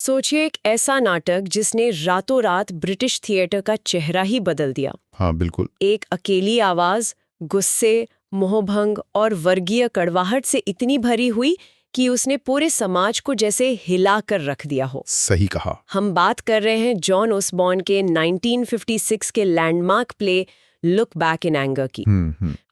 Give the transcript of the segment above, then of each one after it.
सोचिए एक ऐसा नाटक जिसने रातों रात ब्रिटिश थिएटर का चेहरा ही बदल दिया। हाँ बिल्कुल। एक अकेली आवाज गुस्से, मोहभंग और वर्गीय कड़वाहट से इतनी भरी हुई कि उसने पूरे समाज को जैसे हिला कर रख दिया हो। सही कहा। हम बात कर रहे हैं जॉन ओसबॉर्न के 1956 के landmark play look back in anger की।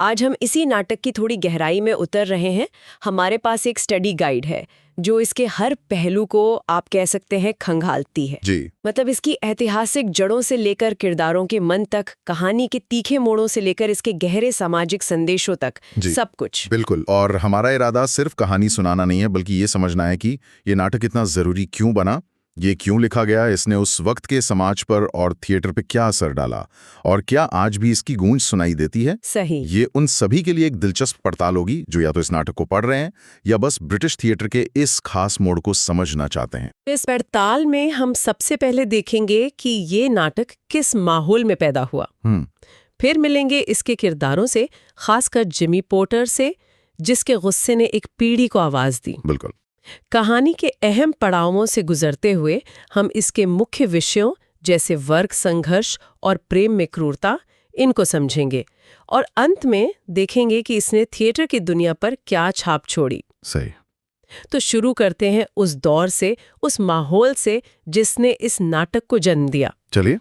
आज हम इसी नाटक की थोड़ी गहराई में उतर रहे हैं। हमारे पास एक स्टडी गाइड है जो इसके हर पहलू को आप कह सकते हैं खंगालती है। जी। मतलब इसकी ऐतिहासिक जड़ों से लेकर किरदारों के मन तक, कहानी के तीखे मोड़ों से लेकर इसके गहरे सामाजिक संदेशों तक, सब कुछ। बिल्कुल। और हमारा इरादा सिर्फ कहानी सुनाना नहीं है, बल्कि ये समझना है कि ये नाटक इतना जरूरी क्यों बना, ये क्यों लिखा गया, इसने उस वक्त के समाज पर और थिएटर पे क्या असर डाला, और क्या आज भी इसकी गूंज सुनाई देती है। सही। ये उन सभी के लिए एक दिलचस्प पड़ताल होगी जो या तो इस नाटक को पढ़ रहे हैं या बस ब्रिटिश थिएटर के इस खास मोड़ को समझना चाहते हैं। इस पड़ताल में हम सबसे पहले देखेंगे कि ये नाटक किस माहौल में पैदा हुआ। फिर मिलेंगे इसके किरदारों से, खासकर जिमी पोर्टर से, जिसके गुस्से ने एक पीढ़ी को आवाज दी। बिल्कुल। कहानी के अहम पड़ावों से गुजरते हुए हम इसके मुख्य विषयों जैसे वर्ग संघर्ष और प्रेम में क्रूरता, इनको समझेंगे और अंत में देखेंगे कि इसने थिएटर की दुनिया पर क्या छाप छोड़ी। सही। तो शुरू करते हैं उस दौर से, उस माहौल से जिसने इस नाटक को जन्म दिया। चलिए।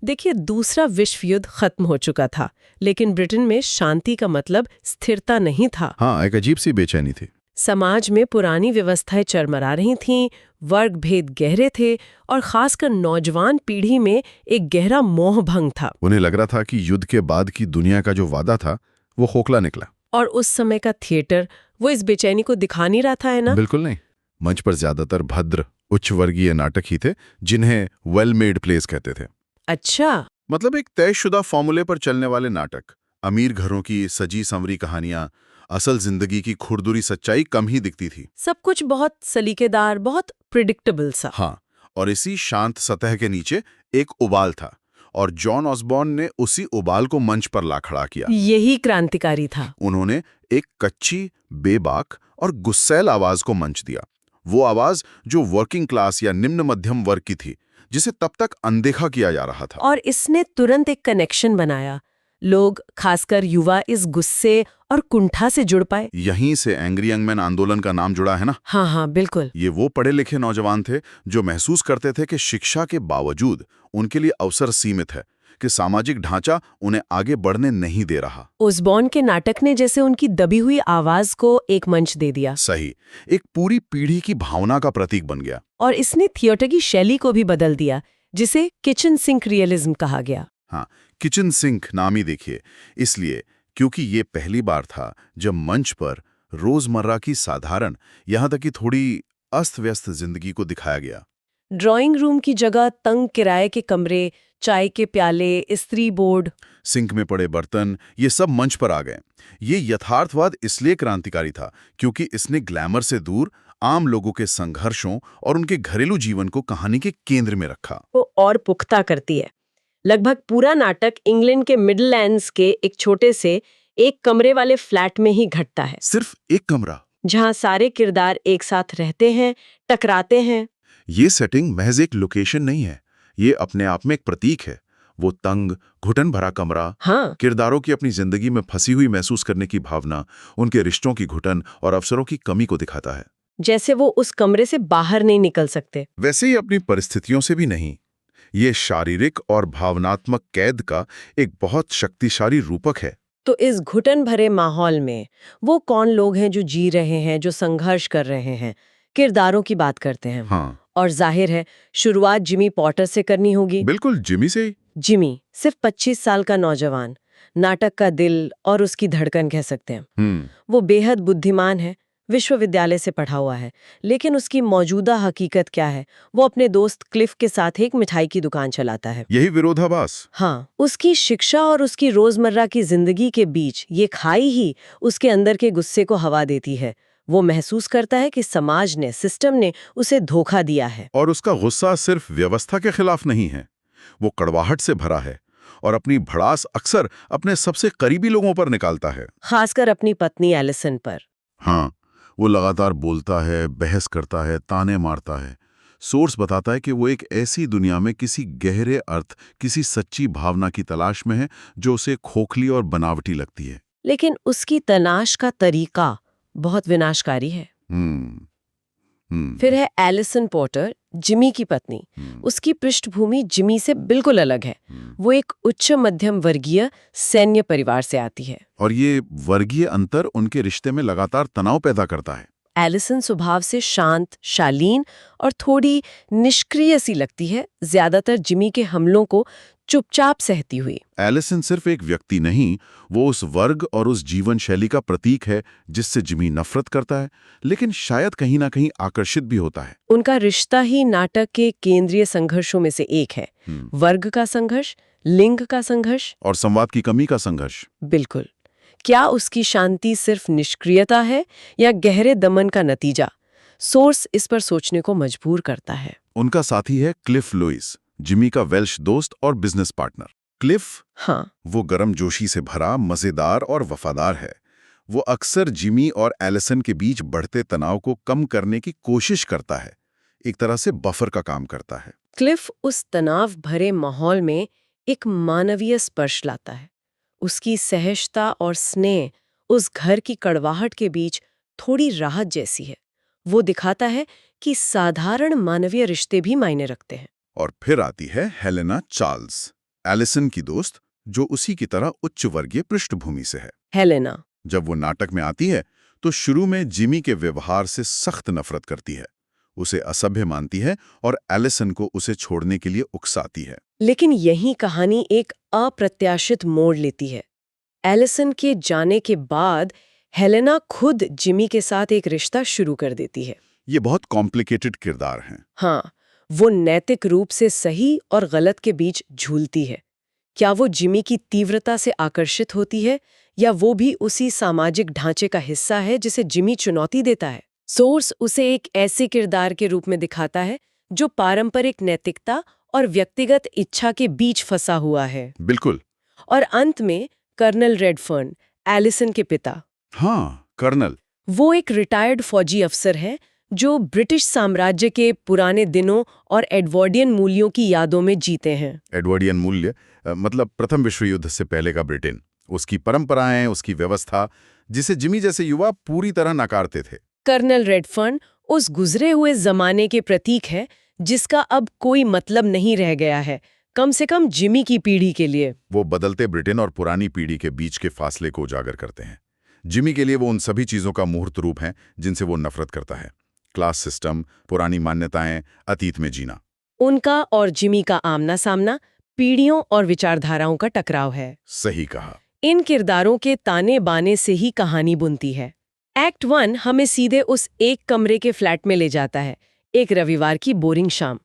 देखिए, दूसरा विश्व युद्ध खत्म हो चुका था, लेकिन ब्रिटेन में शांति का मतलब स्थिरता नहीं था। हाँ, एक अजीब सी बेचैनी थी। समाज में पुरानी व्यवस्थाएं चरमरा रही थीं, वर्ग भेद गहरे थे और खासकर नौजवान पीढ़ी में एक गहरा मोह भंग था। उन्हें लग रहा था कि युद्ध के बाद की दुनिया का जो वादा था वो खोखला निकला। और उस समय का थिएटर वो इस बेचैनी को दिखा नहीं रहा था, है ना? बिल्कुल नहीं। मंच पर ज्यादातर भद्र उच्च वर्गीय नाटक ही थे जिन्हें वेल मेड प्लेस कहते थे। अच्छा। मतलब एक तयशुदा फॉर्मूले पर चलने वाले नाटक। अमीर घरों की सजी संवरी कहानियां, असल जिंदगी की खुरदुरी सच्चाई कम ही दिखती थी। सब कुछ बहुत सलीकेदार, बहुत प्रिडिक्टेबल सा। हाँ, और इसी शांत सतह के नीचे एक उबाल था, और जॉन ऑसबॉर्न ने उसी उबाल को मंच पर ला खड़ा किया। यही क्रांतिकारी था। उन्होंने एक कच्ची, बेबाक और गुस्सैल आवाज को मंच दिया। वो आवाज जो वर्किंग क्लास या निम्न मध्यम वर्ग की थी, जिसे तब तक अनदेखा किया जा रहा था। और इसने तुरंत एक कनेक्शन बनाया। लोग, खासकर युवा, इस गुस्से और कुंठा से जुड़ पाए। यहीं से एंग्री यंग मैन आंदोलन का नाम जुड़ा है ना। हाँ हाँ, बिल्कुल। ये वो पढ़े लिखे नौजवान थे जो महसूस करते थे कि शिक्षा के बावजूद उनके लिए अवसर सीमित है, कि सामाजिक ढांचा उन्हें आगे बढ़ने नहीं दे रहा। ओसबॉर्न के नाटक ने जैसे उनकी दबी हुई आवाज को एक मंच दे दिया। सही। एक पूरी पीढ़ी की भावना का प्रतीक बन गया। और इसने थिएटर की शैली को भी बदल दिया, जिसे किचन सिंक रियलिज्म कहा गया। हाँ, किचन सिंक नाम ही देखिए, इसलिए क्योंकि ये पहली बार था जब मंच पर रोजमर्रा की साधारण, यहां तक कि थोड़ी अस्त व्यस्त जिंदगी को दिखाया गया। ड्राइंग रूम की जगह तंग किराए के कमरे, चाय के प्याले, इस्त्री बोर्ड, सिंक में पड़े बर्तन, ये सब मंच पर आ गए। ये यथार्थवाद इसलिए क्रांतिकारी था क्योंकि इसने ग्लैमर से दूर आम लोगों के संघर्षों और उनके घरेलू जीवन को कहानी के केंद्र में रखा। वो और पुख्ता करती है। लगभग पूरा नाटक इंग्लैंड के मिडलैंड्स के एक छोटे से एक कमरे वाले फ्लैट में ही घटता है। सिर्फ एक कमरा, जहां सारे किरदार एक साथ रहते हैं, टकराते हैं। ये सेटिंग महज एक लोकेशन नहीं है, ये अपने आप में एक प्रतीक है। वो तंग, घुटन भरा कमरा, हाँ, किरदारों की अपनी जिंदगी में फंसी हुई महसूस करने की भावना, उनके रिश्तों की घुटन और अवसरों की कमी को दिखाता है। जैसे वो उस कमरे से बाहर नहीं निकल सकते। वैसे ही अपनी परिस्थितियों से भी नहीं। ये शारीरिक और भावनात्मक कैद का एक बहुत शक्तिशाली रूपक है। तो इस घुटन भरे माहौल में वो कौन लोग हैं जो जी रहे हैं, जो संघर्ष कर रहे हैं? किरदारों की बात करते हैं। हाँ, और जाहिर है शुरुआत जिमी पॉटर से करनी होगी। बिल्कुल, जिमी से ही। जिमी सिर्फ 25 साल का नौजवान, नाटक का दिल और उसकी धड़कन कह सकते हैं। वो बेहद बुद्धिमान है, विश्वविद्यालय से पढ़ा हुआ है, लेकिन उसकी मौजूदा हकीकत क्या है? वो अपने दोस्त क्लिफ के साथ एक मिठाई की दुकान चलाता है। यही विरोधाभास। हाँ, उसकी शिक्षा और उसकी रोजमर्रा की जिंदगी के बीच ये खाई ही उसके अंदर के गुस्से को हवा देती है। वो महसूस करता है कि समाज ने, सिस्टम ने उसे धोखा दिया है। और उसका गुस्सा सिर्फ व्यवस्था के खिलाफ नहीं है, वो कड़वाहट से भरा है और अपनी भड़ास अक्सर अपने सबसे करीबी लोगों पर निकालता है, खासकर अपनी पत्नी एलिसन पर। हाँ, वो लगातार बोलता है, बहस करता है, ताने मारता है। सोर्स बताता है कि वो एक ऐसी दुनिया में किसी गहरे अर्थ, किसी सच्ची भावना की तलाश में है जो उसे खोखली और बनावटी लगती है। लेकिन उसकी तलाश का तरीका बहुत विनाशकारी है। हम्म फिर है एलिसन पॉटर, जिमी की पत्नी। उसकी पृष्ठभूमि जिमी से बिल्कुल अलग है। वो एक उच्च मध्यम वर्गीय सैन्य परिवार से आती है। और ये वर्गीय अंतर उनके रिश्ते में लगातार तनाव पैदा करता है। एलिसन स्वभाव से शांत, शालीन और थोड़ी निष्क्रिय सी लगती है, ज्यादातर जिमी के हमलों को चुपचाप सहती हुई। एलिसन सिर्फ एक व्यक्ति नहीं, वो उस वर्ग और उस जीवन शैली का प्रतीक है जिससे जिमी नफरत करता है, लेकिन शायद कहीं ना कहीं आकर्षित भी होता है। उनका रिश्ता ही नाटक के केंद्रीय संघर्षों में से एक है। वर्ग का संघर्ष, लिंग का संघर्ष और संवाद की कमी का संघर्ष। बिल्कुल। क्या उसकी शांति सिर्फ निष्क्रियता है या गहरे दमन का नतीजा? सोर्स इस पर सोचने को मजबूर करता है। उनका साथी है क्लिफ लुइस, जिमी का वेल्श दोस्त और बिजनेस पार्टनर। क्लिफ, हाँ, वो गर्मजोशी से भरा, मजेदार और वफादार है। वो अक्सर जिमी और एलिसन के बीच बढ़ते तनाव को कम करने की कोशिश करता है, एक तरह से बफर का काम करता है। क्लिफ उस तनाव भरे माहौल में एक मानवीय स्पर्श लाता है। उसकी सहजता और स्नेह उस घर की कड़वाहट के बीच थोड़ी राहत जैसी है। वो दिखाता है कि साधारण मानवीय रिश्ते भी मायने रखते हैं। और फिर आती है हेलेना चार्ल्स, एलिसन की दोस्त, जो उसी की तरह उच्च वर्गीय पृष्ठभूमि से है। हेलेना जब वो नाटक में आती है तो शुरू में जिमी के व्यवहार से सख्त नफरत करती है, उसे असभ्य मानती है और एलिसन को उसे छोड़ने के लिए उकसाती है। लेकिन यही कहानी एक अप्रत्याशित मोड़ लेती है। एलिसन के जाने के बाद हेलेना खुद जिमी के साथ एक रिश्ता शुरू कर देती है। ये बहुत कॉम्प्लिकेटेड किरदार हैं। हाँ, वो नैतिक रूप से सही और गलत के बीच झूलती है। क्या वो जिमी की तीव्रता से आकर्षित होती है या वो भी उसी सामाजिक ढांचे का हिस्सा है जिसे जिमी चुनौती देता है? सोर्स उसे एक ऐसे किरदार के रूप में दिखाता है जो पारंपरिक नैतिकता और व्यक्तिगत इच्छा के बीच फंसा हुआ है। बिल्कुल। और अंत में कर्नल रेडफर्न, एलिसन के पिता। हाँ, कर्नल। वो एक रिटायर्ड फौजी अफसर है जो ब्रिटिश साम्राज्य के पुराने दिनों और एडवर्डियन मूल्यों की यादों में जीते हैं। एडवर्डियन मूल्य मतलब प्रथम विश्व युद्ध से पहले का ब्रिटेन, उसकी परंपराएं, उसकी व्यवस्था, जिसे जिमी जैसे युवा पूरी तरह नकारते थे। कर्नल रेडफर्न उस गुजरे हुए जमाने के प्रतीक है जिसका अब कोई मतलब नहीं रह गया है, कम से कम जिमी की पीढ़ी के लिए। वो बदलते ब्रिटेन और पुरानी पीढ़ी के बीच के फासले को उजागर करते हैं। जिमी के लिए वो उन सभी चीजों का मूर्त रूप है जिनसे वो नफरत करता है। क्लास सिस्टम, पुरानी मान्यताएं, अतीत में जीना। उनका और जिमी का आमना सामना पीढ़ियों और विचारधाराओं का टकराव है। सही कहा। इन किरदारों के ताने बाने से ही कहानी बुनती है। एक्ट 1 हमें सीधे उस एक कमरे के फ्लैट में ले जाता है। एक रविवार की बोरिंग शाम।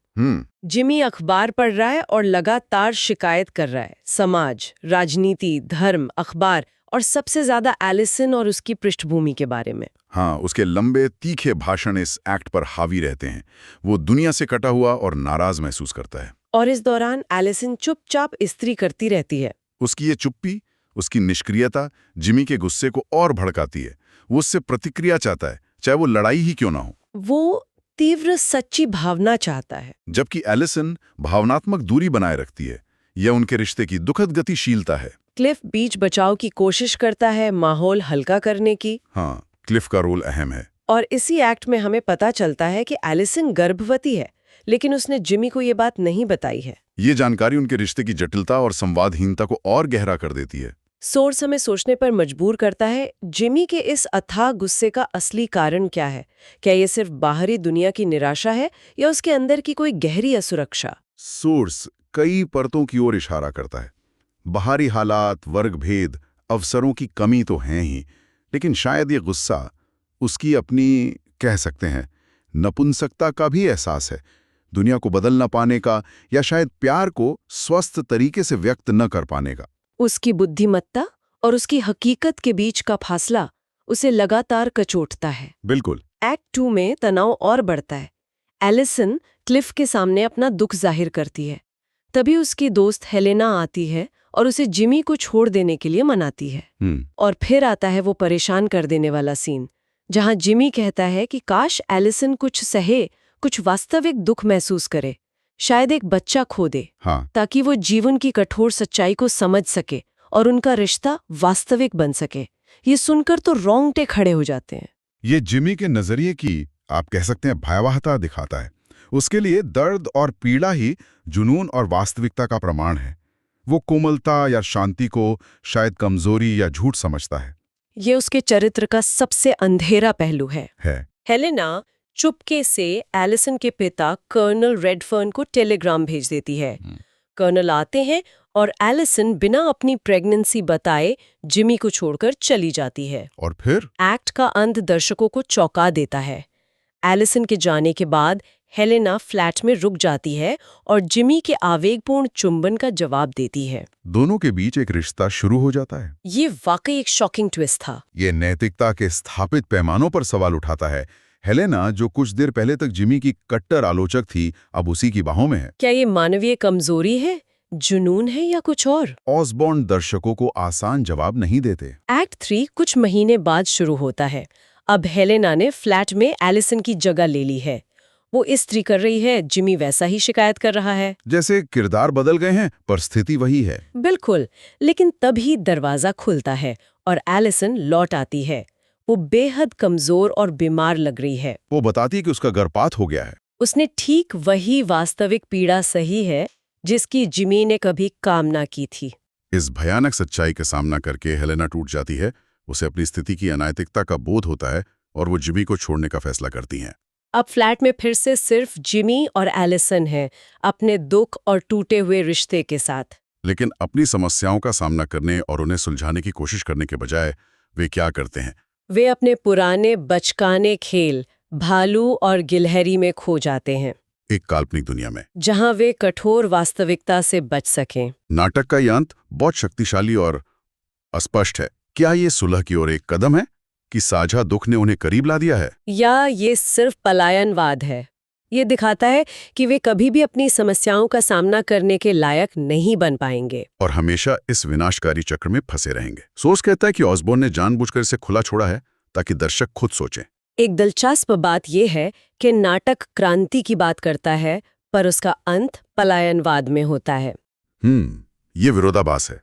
जिमी अखबार पढ़ रहा है और लगातार शिकायत कर रहा है। समाज, राजनीति, धर्म, अखबार और सबसे ज्यादा एलिसन और उसकी पृष्ठभूमि के बारे में। हाँ, उसके लंबे तीखे भाषण इस एक्ट पर हावी रहते हैं। वो दुनिया से कटा हुआ और नाराज महसूस करता है। और इस दौरान एलिसन चुपचाप इस्त्री करती रहती है। उसकी ये चुप्पी, उसकी निष्क्रियता जिमी के गुस्से को और भड़काती है। वो उससे प्रतिक्रिया चाहता है, चाहे वो लड़ाई ही क्यों ना हो। वो तीव्र सच्ची भावना चाहता है, जबकि एलिसन भावनात्मक दूरी बनाए रखती है। यह उनके रिश्ते की दुखद गतिशीलता है। क्लिफ बीच बचाव की कोशिश करता है, माहौल हल्का करने की। हाँ, क्लिफ का रोल अहम है। और इसी एक्ट में हमें पता चलता है कि एलिसन गर्भवती है, लेकिन उसने जिमी को ये बात नहीं बताई है। ये जानकारी उनके रिश्ते की जटिलता और संवादहीनता को और गहरा कर देती है। सोर्स हमें सोचने पर मजबूर करता है, जिमी के इस अथाह गुस्से का असली कारण क्या है? क्या ये सिर्फ बाहरी दुनिया की निराशा है या उसके अंदर की कोई गहरी असुरक्षा? सोर्स कई परतों की ओर इशारा करता है। बाहरी हालात, वर्ग भेद, अवसरों की कमी तो हैं ही, लेकिन शायद ये गुस्सा उसकी अपनी, कह सकते हैं, नपुंसकता का भी एहसास है। दुनिया को बदल न पाने का, या शायद प्यार को स्वस्थ तरीके से व्यक्त न कर पाने का। उसकी बुद्धिमत्ता और उसकी हकीकत के बीच का फासला उसे लगातार कचोटता है। बिल्कुल। एक्ट 2 में तनाव और बढ़ता है। एलिसन क्लिफ के सामने अपना दुख जाहिर करती है। तभी उसकी दोस्त हेलेना आती है और उसे जिमी को छोड़ देने के लिए मनाती है। और फिर आता है वो परेशान कर देने वाला सीन, जहां जिमी कहता है कि काश एलिसन कुछ सहे, कुछ वास्तविक दुख महसूस करे, शायद एक बच्चा खो दे, हाँ, ताकि वो जीवन की कठोर सच्चाई को समझ सके और उनका रिश्ता वास्तविक बन सके। ये सुनकर तो रोंगटे खड़े हो जाते हैं। ये जिमी के नजरिए की, आप कह सकते हैं, भयावहता दिखाता है। उसके लिए दर्द और पीड़ा ही जुनून और वास्तविकता का प्रमाण है। वो कोमलता या शांति को शायद कमजोरी या झूठ समझता है। ये उसके चरित्र का सबसे अंधेरा पहलू है। हेलेना चुपके से एलिसन के पिता कर्नल रेडफर्न को टेलीग्राम भेज देती है। कर्नल आते हैं और एलिसन बिना अपनी प्रेगनेंसी बताए जिमी को छोड़कर चली जाती है। और फिर एक्ट का अंत दर्शकों को चौंका देता है। एलिसन के जाने के बाद हेलेना फ्लैट में रुक जाती है और जिमी के आवेगपूर्ण चुंबन का जवाब देती है। दोनों के बीच एक रिश्ता शुरू हो जाता है। ये वाकई एक शॉकिंग ट्विस्ट था। ये नैतिकता के स्थापित पैमानों पर सवाल उठाता है। हेलेना, जो कुछ देर पहले तक जिमी की कट्टर आलोचक थी, अब उसी की बाहों में है। क्या ये मानवीय कमजोरी है, जुनून है या कुछ और? ऑसबॉर्न दर्शकों को आसान जवाब नहीं देते। एक्ट 3 कुछ महीने बाद शुरू होता है। अब हेलेना ने फ्लैट में एलिसन की जगह ले ली है। वो इस्त्री कर रही है, जिमी वैसा ही शिकायत कर रहा है। जैसे किरदार बदल गए हैं पर स्थिति वही है। बिल्कुल, लेकिन तभी दरवाजा खुलता है और एलिसन लौट आती है। वो बेहद कमजोर और बीमार लग रही है। वो बताती है कि उसका गर्भपात हो गया है। उसने ठीक वही वास्तविक पीड़ा सही है जिसकी जिमी ने कभी कामना की थी। इस भयानक सच्चाई का सामना करके हेलेना टूट जाती है। उसे अपनी स्थिति की अनैतिकता का बोध होता है और वो जिमी को छोड़ने का फैसला करती हैं। अब फ्लैट में फिर से सिर्फ जिमी और एलिसन है, अपने दुख और टूटे हुए रिश्ते के साथ। लेकिन अपनी समस्याओं का सामना करने और उन्हें सुलझाने की कोशिश करने के बजाय वे क्या करते हैं? वे अपने पुराने बचकाने खेल भालू और गिलहरी में खो जाते हैं, एक काल्पनिक दुनिया में, जहां वे कठोर वास्तविकता से बच सकें। नाटक का ये अंत बहुत शक्तिशाली और अस्पष्ट है। क्या ये सुलह की ओर एक कदम है कि साझा दुख ने उन्हें करीब ला दिया है, या ये सिर्फ पलायनवाद है? ये दिखाता है कि वे कभी भी अपनी समस्याओं का सामना करने के लायक नहीं बन पाएंगे और हमेशा इस विनाशकारी चक्र में फंसे रहेंगे। सोर्स कहता है कि ऑसबॉर्न ने जानबूझकर इसे खुला छोड़ा है ताकि दर्शक खुद सोचें। एक दिलचस्प बात यह है कि नाटक क्रांति की बात करता है, पर उसका अंत पलायनवाद में होता है। ये विरोधाभास है।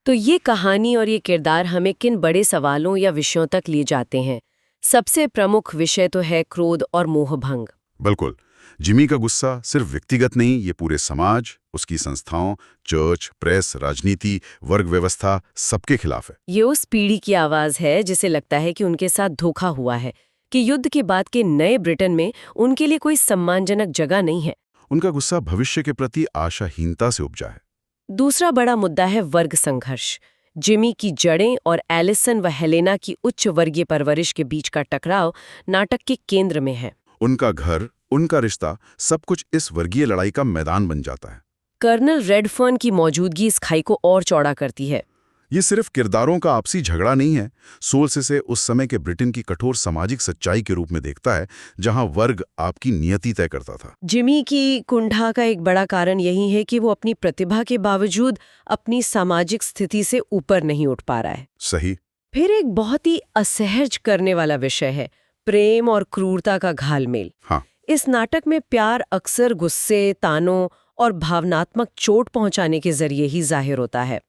तो ये कहानी और ये किरदार हमें किन बड़े सवालों या विषयों तक ले जाते हैं? सबसे प्रमुख विषय तो है क्रोध और मोहभंग। बिल्कुल। जिमी का गुस्सा सिर्फ व्यक्तिगत नहीं, ये पूरे समाज, उसकी संस्थाओं, चर्च, प्रेस, राजनीति, वर्ग व्यवस्था, सबके खिलाफ है। ये उस पीढ़ी की आवाज है जिसे लगता है कि उनके साथ धोखा हुआ है, कि युद्ध के बाद के नए ब्रिटेन में उनके लिए कोई सम्मानजनक जगह नहीं है। उनका गुस्सा भविष्य के प्रति आशाहीनता से उपजा है। दूसरा बड़ा मुद्दा है वर्ग संघर्ष। जिमी की जड़ें और एलिसन व हेलेना की उच्च वर्गीय परवरिश के बीच का टकराव नाटक के केंद्र में है। उनका घर, उनका रिश्ता, सब कुछ इस वर्गीय लड़ाई का मैदान बन जाता है। कर्नल रेडफर्न की मौजूदगी इस खाई को और चौड़ा करती है। ये सिर्फ किरदारों का आपसी झगड़ा नहीं है, सोल्स इसे उस समय के ब्रिटेन की कठोर सामाजिक सच्चाई के रूप में देखता है, जहां वर्ग आपकी नियति तय करता था। जिमी की कुंठा का एक बड़ा कारण यही है कि वो अपनी प्रतिभा के बावजूद अपनी सामाजिक स्थिति से ऊपर नहीं उठ पा रहा है। सही। फिर एक बहुत ही असहज करने वाला विषय है प्रेम और क्रूरता का घालमेल। हाँ। इस नाटक में प्यार अक्सर गुस्से, तानों और भावनात्मक चोट पहुंचाने के जरिए ही जाहिर होता है।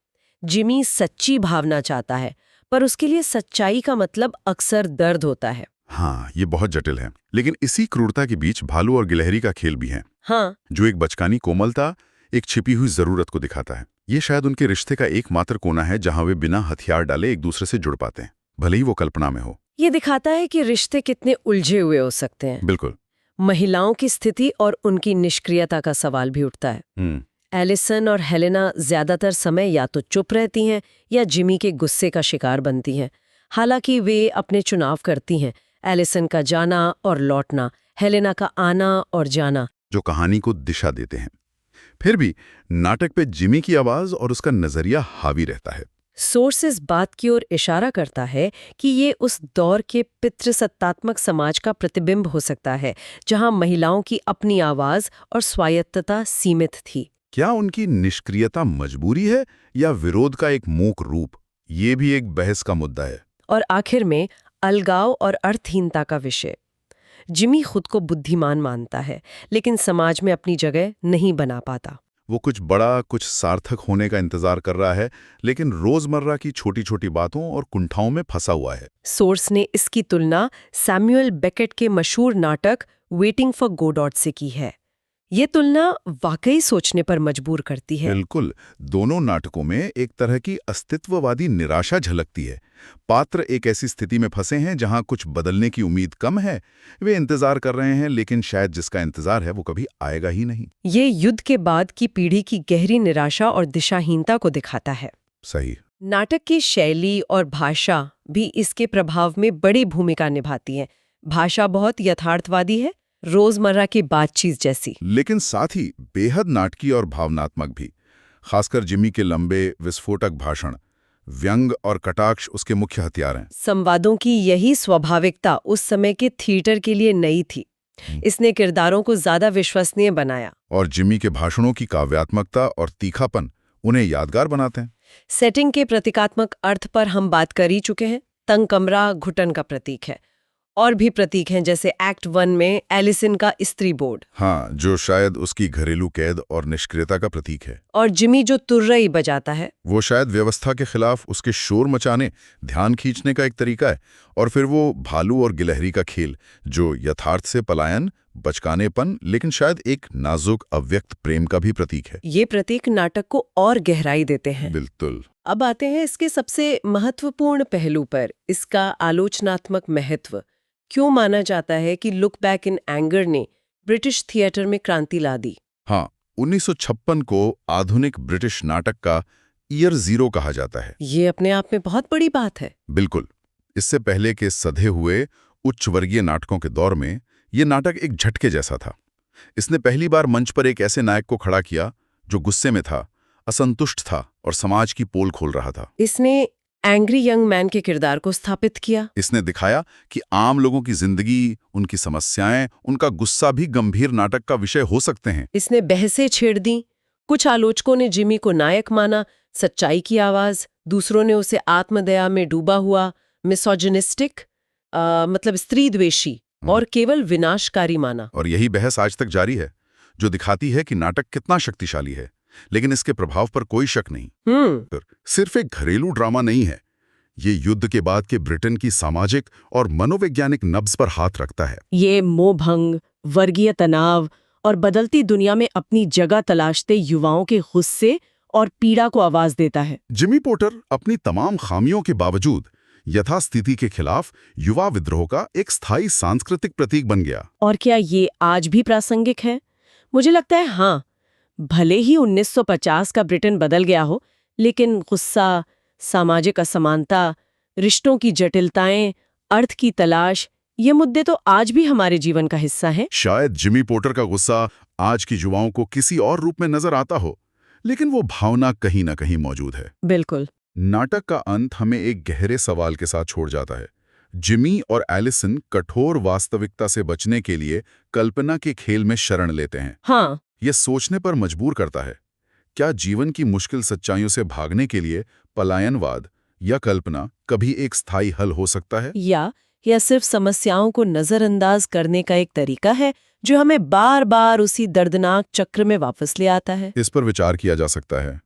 जिमी सच्ची भावना चाहता है, पर उसके लिए सच्चाई का मतलब अक्सर दर्द होता है। हाँ, ये बहुत जटिल है। लेकिन इसी क्रूरता के बीच भालू और गिलहरी का खेल भी है। हाँ, जो एक बचकानी कोमलता, एक छिपी हुई जरूरत को दिखाता है। ये शायद उनके रिश्ते का एकमात्र कोना है जहां वे बिना हथियार डाले एक दूसरे से जुड़ पाते हैं, भले ही वो कल्पना में हो। ये दिखाता है कि रिश्ते कितने उलझे हुए हो सकते हैं। बिल्कुल। महिलाओं की स्थिति और उनकी निष्क्रियता का सवाल भी उठता है। एलिसन और हेलेना ज्यादातर समय या तो चुप रहती हैं या जिमी के गुस्से का शिकार बनती हैं। हालांकि वे अपने चुनाव करती हैं, एलिसन का जाना और लौटना, हेलेना का आना और जाना, जो कहानी को दिशा देते हैं। फिर भी नाटक पे जिमी की आवाज और उसका नजरिया हावी रहता है। सोर्स इस बात की ओर इशारा करता है कि ये उस दौर के पितृसत्तात्मक समाज का प्रतिबिंब हो सकता है, जहां महिलाओं की अपनी आवाज और स्वायत्तता सीमित थी। क्या उनकी निष्क्रियता मजबूरी है या विरोध का एक मूक रूप? ये भी एक बहस का मुद्दा है। और आखिर में अलगाव और अर्थहीनता का विषय। जिमी खुद को बुद्धिमान मानता है, लेकिन समाज में अपनी जगह नहीं बना पाता। वो कुछ बड़ा, कुछ सार्थक होने का इंतजार कर रहा है, लेकिन रोजमर्रा की छोटी छोटी बातों और कुंठाओं में फंसा हुआ है। सोर्स ने इसकी तुलना सैमुअल बेकेट के मशहूर नाटक वेटिंग फॉर गोडॉट से की है। ये तुलना वाकई सोचने पर मजबूर करती है। बिल्कुल, दोनों नाटकों में एक तरह की अस्तित्ववादी निराशा झलकती है। पात्र एक ऐसी स्थिति में फंसे हैं जहां कुछ बदलने की उम्मीद कम है। वे इंतजार कर रहे हैं, लेकिन शायद जिसका इंतजार है वो कभी आएगा ही नहीं। ये युद्ध के बाद की पीढ़ी की गहरी निराशा और दिशाहीनता को दिखाता है। सही। नाटक की शैली और भाषा भी इसके प्रभाव में बड़ी भूमिका निभाती है। भाषा बहुत यथार्थवादी है, रोजमर्रा की बातचीत जैसी, लेकिन साथ ही बेहद नाटकीय और भावनात्मक भी। खासकर जिमी के लंबे विस्फोटक भाषण, व्यंग और कटाक्ष उसके मुख्य हथियार हैं। संवादों की यही स्वाभाविकता उस समय के थिएटर के लिए नई थी। इसने किरदारों को ज्यादा विश्वसनीय बनाया। और जिमी के भाषणों की काव्यात्मकता और तीखापन उन्हें यादगार बनाते हैं। सेटिंग के प्रतीकात्मक अर्थ पर हम बात कर ही चुके हैं। तंग कमरा घुटन का प्रतीक है। और भी प्रतीक हैं, जैसे एक्ट 1 में एलिसन का स्त्री बोर्ड। हाँ, जो शायद उसकी घरेलू कैद और निष्क्रियता का प्रतीक है। और जिमी जो तुर्रई बजाता है, वो शायद व्यवस्था के खिलाफ उसके शोर मचाने, ध्यान खींचने का एक तरीका है। और फिर वो भालू और गिलहरी का खेल, जो यथार्थ से पलायन, बचकानेपन, लेकिन शायद एक नाजुक अव्यक्त प्रेम का भी प्रतीक है। ये प्रतीक नाटक को और गहराई देते हैं। बिल्कुल। अब आते हैं इसके सबसे महत्वपूर्ण पहलू पर, इसका आलोचनात्मक महत्व। क्यों माना जाता है कि लुक बैक इन एंगर ने ब्रिटिश थिएटर में क्रांति ला दी? हाँ, 1956 को आधुनिक ब्रिटिश नाटक का ईयर जीरो कहा जाता है। ये अपने आप में बहुत बड़ी बात है। बिल्कुल। इससे पहले के सधे हुए उच्च वर्गीय नाटकों के दौर में ये नाटक एक झटके जैसा था। इसने पहली बार मंच पर एक ऐसे नायक को खड़ा किया जो गुस्से में था, असंतुष्ट था और समाज की पोल खोल रहा था। इसने एंग्री यंग मैन के किरदार को स्थापित किया। इसने दिखाया कि आम लोगों की जिंदगी, उनकी समस्याएं, उनका गुस्सा भी गंभीर नाटक का विषय हो सकते हैं। इसने बहसें छेड़ दी। कुछ आलोचकों ने जिमी को नायक माना, सच्चाई की आवाज। दूसरों ने उसे आत्मदया में डूबा हुआ, मिसोजिनिस्टिक, मतलब स्त्री द्वेषी और केवल विनाशकारी माना। और यही बहस आज तक जारी है, जो दिखाती है कि नाटक कितना शक्तिशाली है, लेकिन इसके प्रभाव पर कोई शक नहीं। सिर्फ एक घरेलू ड्रामा नहीं है, ये युद्ध के बाद के ब्रिटेन की सामाजिक और मनोवैज्ञानिक नब्ज पर हाथ रखता है। ये मोहभंग, वर्गीय तनाव और बदलती दुनिया में अपनी जगह तलाशते युवाओं के गुस्से और पीड़ा को आवाज देता है। जिमी पोटर अपनी तमाम खामियों के बावजूद यथास्थिति के खिलाफ युवा विद्रोह का एक स्थायी सांस्कृतिक प्रतीक बन गया। और क्या ये आज भी प्रासंगिक है? मुझे लगता है हाँ। भले ही 1950 का ब्रिटेन बदल गया हो, लेकिन गुस्सा, सामाजिक असमानता, रिश्तों की जटिलताएं, अर्थ की तलाश, ये मुद्दे तो आज भी हमारे जीवन का हिस्सा हैं। शायद जिमी पोटर का गुस्सा आज की युवाओं को किसी और रूप में नजर आता हो, लेकिन वो भावना कहीं ना कहीं मौजूद है। बिल्कुल। नाटक का अंत हमें एक गहरे सवाल के साथ छोड़ जाता है। जिमी और एलिसन कठोर वास्तविकता से बचने के लिए कल्पना के खेल में शरण लेते हैं। हाँ। यह सोचने पर मजबूर करता है, क्या जीवन की मुश्किल सच्चाइयों से भागने के लिए पलायनवाद या कल्पना कभी एक स्थायी हल हो सकता है? या सिर्फ समस्याओं को नजरअंदाज करने का एक तरीका है जो हमें बार बार उसी दर्दनाक चक्र में वापस ले आता है? इस पर विचार किया जा सकता है।